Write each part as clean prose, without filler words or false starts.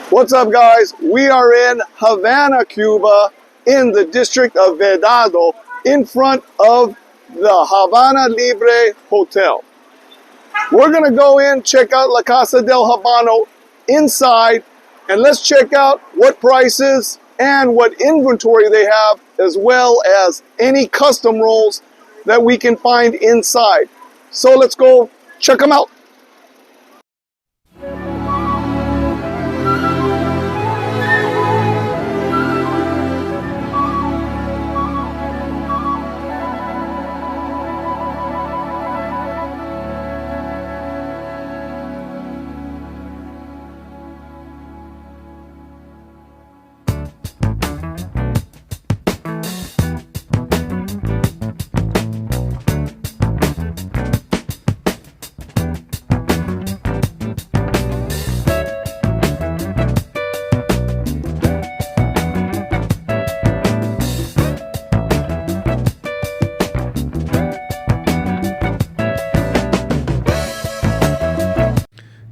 What's up, guys? We are in Havana, Cuba, in the district of Vedado, in front of the Havana Libre Hotel. We're gonna go in, check out La Casa del Habano inside, and let's check out what prices and what inventory they have, as well as any custom rolls that we can find inside. So let's go check them out.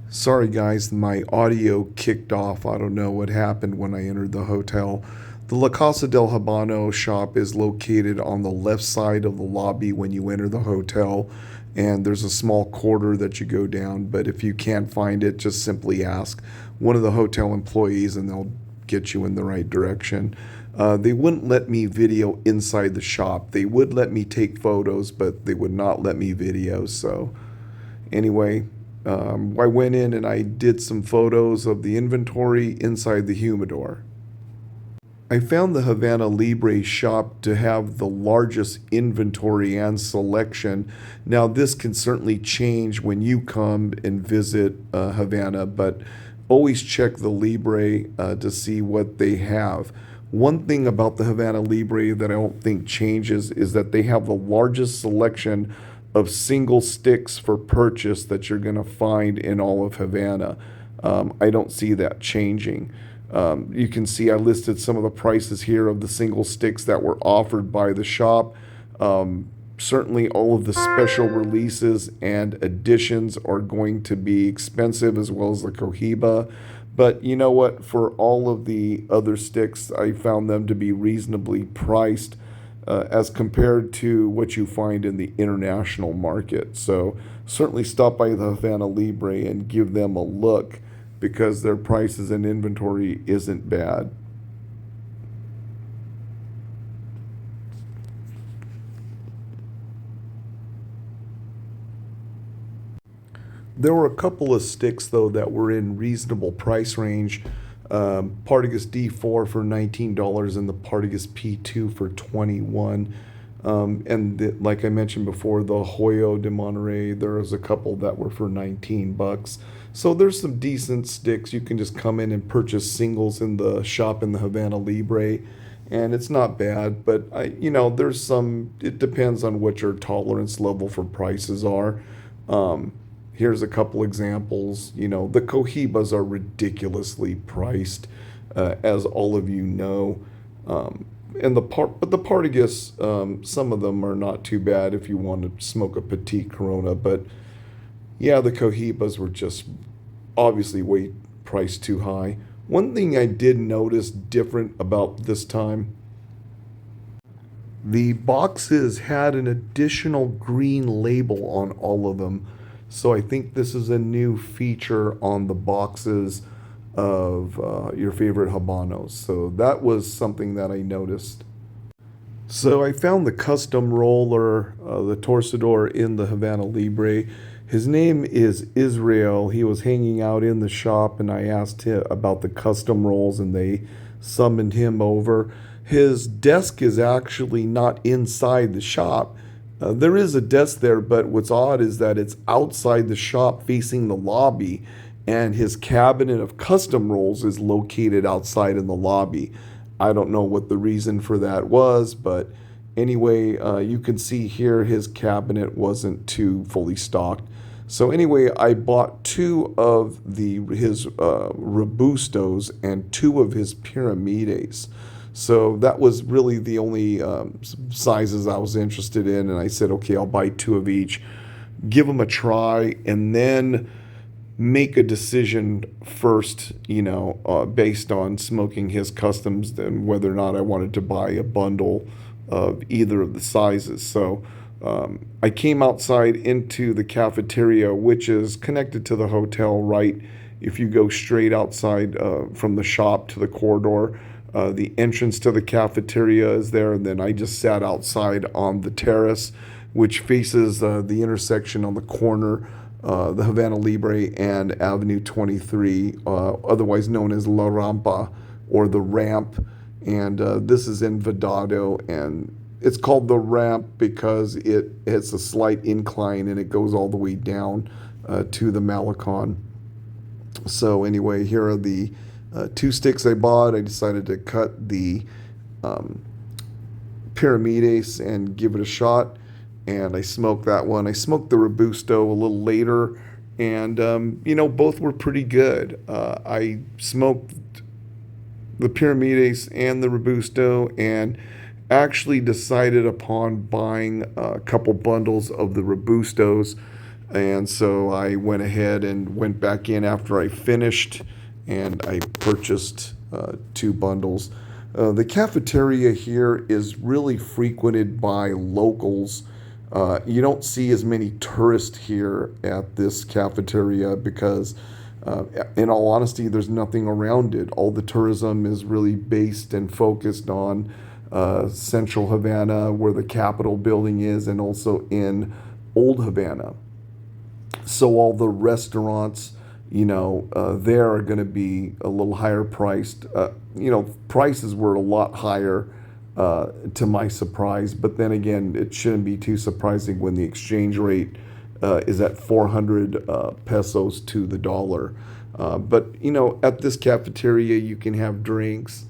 Sorry guys, my audio kicked off. I don't know what happened when I entered the hotel. The La Casa del Habano shop is located on the left side of the lobby when you enter the hotel, and there's a small corridor that you go down, but if you can't find it, just simply ask one of the hotel employees and they'll get you in the right direction. They wouldn't let me video inside the shop. They would let me take photos, but they would not let me video. So anyway, I went in and I did some photos of the inventory inside the humidor. I found the Havana Libre shop to have the largest inventory and selection. Now this can certainly change when you come and visit Havana, but always check the Libre to see what they have. One thing about the Havana Libre that I don't think changes is that they have the largest selection of single sticks for purchase that you're going to find in all of Havana. I don't see that changing. You can see I listed some of the prices here of the single sticks that were offered by the shop. Certainly all of the special releases and editions are going to be expensive, as well as the Cohiba. But you know what? For all of the other sticks, I found them to be reasonably priced as compared to what you find in the international market. So certainly stop by the Havana Libre and give them a look, because their prices and inventory isn't bad. There were a couple of sticks though that were in reasonable price range. Partagas D4 for $19 and the Partagas P2 for $21. Like I mentioned before, the Hoyo de Monterrey, there was a couple that were for $19. So there's some decent sticks. You can just come in and purchase singles in the shop in the Havana Libre, and it's not bad. But there's some. It depends on what your tolerance level for prices are. Here's a couple examples. The Cohibas are ridiculously priced, as all of you know. But the Partagas, some of them are not too bad if you want to smoke a petite Corona. But yeah, the Cohibas were just obviously way priced too high. One thing I did notice different about this time, the boxes had an additional green label on all of them. So I think this is a new feature on the boxes of your favorite Habanos. So that was something that I noticed. So I found the custom roller, the Torcedor, in the Havana Libre. His name is Israel. He was hanging out in the shop, and I asked him about the custom rolls, and they summoned him over. His desk is actually not inside the shop. There is a desk there, but what's odd is that it's outside the shop facing the lobby, and his cabinet of custom rolls is located outside in the lobby. I don't know what the reason for that was, but anyway, you can see here his cabinet wasn't too fully stocked. So anyway, I bought two of his Robustos and two of his Pyramides. So that was really the only sizes I was interested in, and I said, okay, I'll buy two of each, give them a try, and then make a decision first, based on smoking his customs, than whether or not I wanted to buy a bundle of either of the sizes. So I came outside into the cafeteria, which is connected to the hotel, right? If you go straight outside from the shop to the corridor, the entrance to the cafeteria is there. And then I just sat outside on the terrace, which faces the intersection on the corner, the Havana Libre and Avenue 23, otherwise known as La Rampa, or the ramp. And this is in Vedado, and it's called the ramp because it's a slight incline and it goes all the way down to the Malecon. So anyway, here are the 2 sticks I bought. I decided to cut the Pyramides and give it a shot, and I smoked that one. I smoked the Robusto a little later, and both were pretty good. I smoked the Pyramides and the Robusto, and actually decided upon buying a couple bundles of the Robustos. And so I went ahead and went back in after I finished, and I purchased 2 bundles. The cafeteria here is really frequented by locals. You don't see as many tourists here at this cafeteria because, in all honesty, there's nothing around it. All the tourism is really based and focused on central Havana, where the Capitol building is, and also in Old Havana. So all the restaurants, there are going to be a little higher priced. Prices were a lot higher, to my surprise. But then again, it shouldn't be too surprising when the exchange rate is at 400 pesos to the dollar. But at this cafeteria, you can have drinks,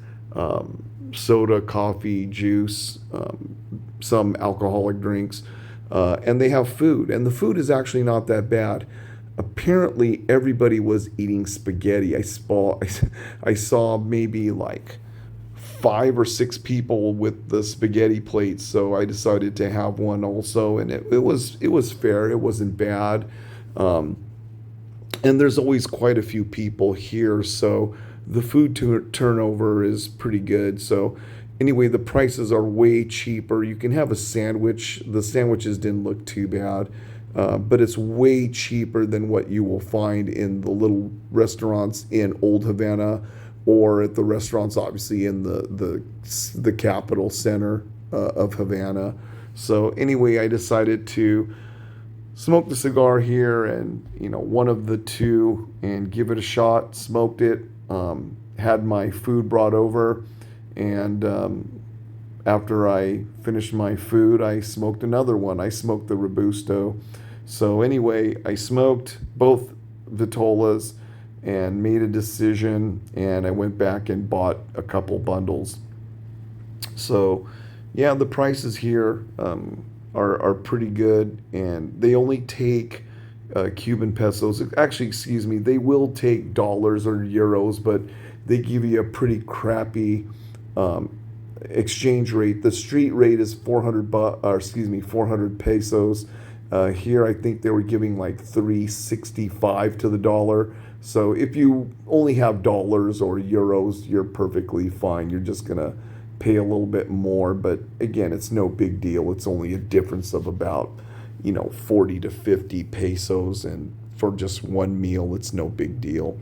soda, coffee, juice, some alcoholic drinks. And they have food, and the food is actually not that bad. Apparently, everybody was eating spaghetti. I saw maybe like 5 or 6 people with the spaghetti plates, so I decided to have one also, and it was fair. It wasn't bad, and there's always quite a few people here, so the food turnover is pretty good. So anyway, the prices are way cheaper. You can have a sandwich. The sandwiches didn't look too bad, but it's way cheaper than what you will find in the little restaurants in Old Havana, or at the restaurants, obviously, in the capital center of Havana. So anyway, I decided to smoke the cigar here, and one of the 2, and give it a shot. Smoked it. Had my food brought over. And after I finished my food, I smoked another one. I smoked the Robusto. So anyway, I smoked both Vitolas and made a decision, and I went back and bought a couple bundles. So yeah, the prices here are pretty good, and they only take Cuban pesos. Actually, excuse me, they will take dollars or euros, but they give you a pretty crappy exchange rate. The street rate is 400 pesos. Here, I think they were giving like 365 to the dollar. So if you only have dollars or euros, you're perfectly fine. You're just gonna pay a little bit more, but again, it's no big deal. It's only a difference of about 40 to 50 pesos, and for just one meal, it's no big deal.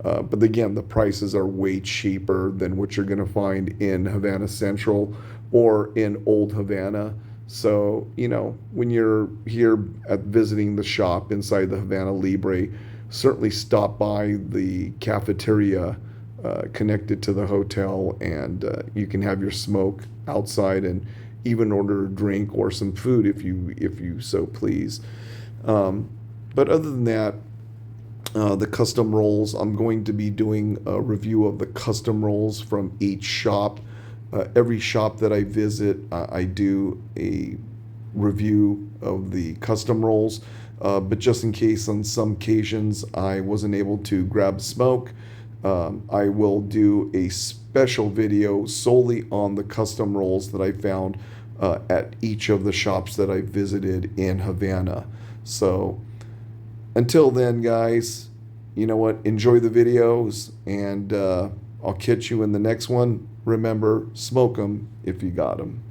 But again, the prices are way cheaper than what you're going to find in Havana Central or in Old Havana. So, when you're here at visiting the shop inside the Havana Libre, certainly stop by the cafeteria connected to the hotel, and you can have your smoke outside and even order a drink or some food if you so please. But other than that, the custom rolls, I'm going to be doing a review of the custom rolls from each shop. Every shop that I visit, I do a review of the custom rolls. But just in case on some occasions I wasn't able to grab smoke, I will do a special video solely on the custom rolls that I found at each of the shops that I visited in Havana. So until then, guys, you know what? Enjoy the videos, and I'll catch you in the next one. Remember, smoke them if you got them.